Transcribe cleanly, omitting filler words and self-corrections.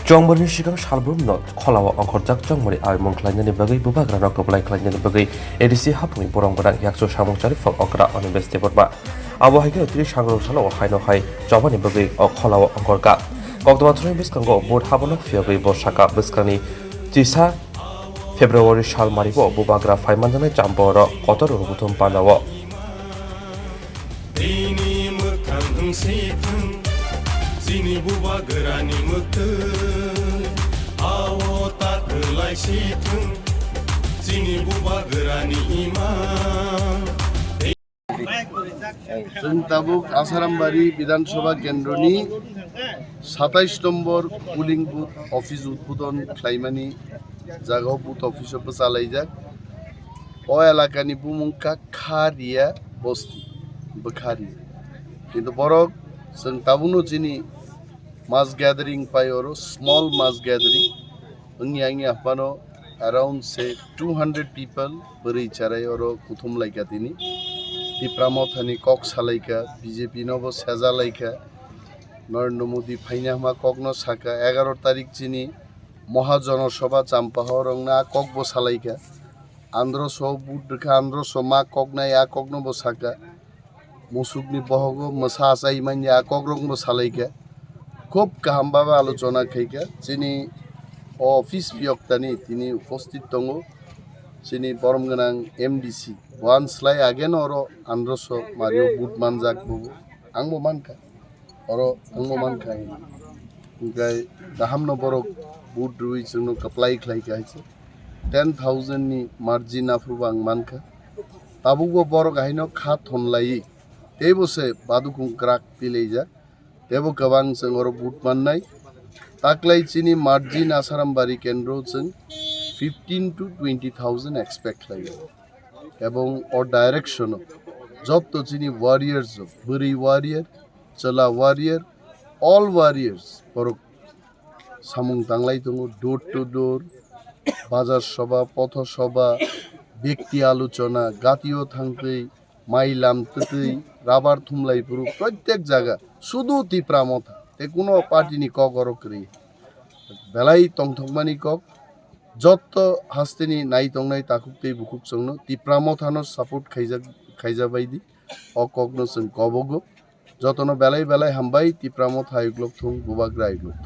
Chongmani sigang salbrum not kholawa angkorjak chongmani aimong khlainani bagai bubagra nok koplai khlainani bagai edisi hapuni borong godang yakso samungchari fok okra onibeste borba abo haike tri sangrong salo haino hai chobani bagai kholawa angkorka kokdoma thoni biskango bot habonok fiagai borsaka biskani tisa Februaryo sal maribo Bubagra faimanjane champoro Kotor Lukukuthum Panda wo Sini Bubagra ni mukul awo tak kelai situng Sini Bubagra ni imam Tabuk Ashrambari Bidhanasabha Kendroni 27 number pulling booth office উদ্বোধন Khwlaijaknai জায়গাও booth অফিসও চালাইজাক ও এলাকানি বুমুংকা খারিয়া বস্তি বখারি কিন্তু বরক जों ताबुनो चिनी mass gathering pai oro small mass gathering angi apano around say 200 people beri charai oro kuthum laika tini tipramothani kok salaika BJP nobo saja laika Narendra Modi phaina ma kokno saka 11 tarik chini mohajono sabha champahor na kokbo salaika andro so budka andro so ma kokna ya kokno bo saka musukni bohogo masa asai manya kogrong bo salaika খুব কাহামভাবে আলোচনা খাইকা যিনি office বিয়ক্তানি তিনি উপস্থিত দङ যিনি বরমগোনাং MDC ওয়ানসলাই আগেন অর আন্দ্রস মারিও বুট মানজাক বুবু आंबो मानखा अर आंबो मानखा ओमफ्राय गाहामनो बरक बुट रुइ जोंनो कप्लाइ ख्लाइका हाइसे 10,000 नि मार्जिन आफ्रुबा आं मानखा ताबुगो बरक हाइनो खा थनलाई तेबोसे बादुकुं क्राक पिलेजा Tebo kabang जों अर बुट माननाय ताक्लाइ चिनी मार्जिन Ashrambari केन्द्र जों 15 to 20,000 एक्सपेक्ट लायो এবং और डायरेक्शन जब तो चिनी वारियर्स बुरी वारियर चला वारियर ऑल वारियर्स पर सामुं तांगलाइ दङ डोर टू डोर बाजार सभा पथ सभा व्यक्ति आलोचना गातियो थांखै माइलाम तै राबार थुमलाई पुरु प्रत्येक जगह শুধু তিপ্রামথা তে কোনো পার্টিনি কক অরকরি বেলাই টংথংমানি কক যত হাস্তেনি নাই টংনাই তাকুকতেই বুকুক সংনো তিপ্রামথানো সাপোর্ট খাইজা বাইদি অকগনো जों কবগো যতনো বেলাই বেলাই হামবাই তিপ্রামথা আইগ্লক থং বুবাগ্রা আইগ্লক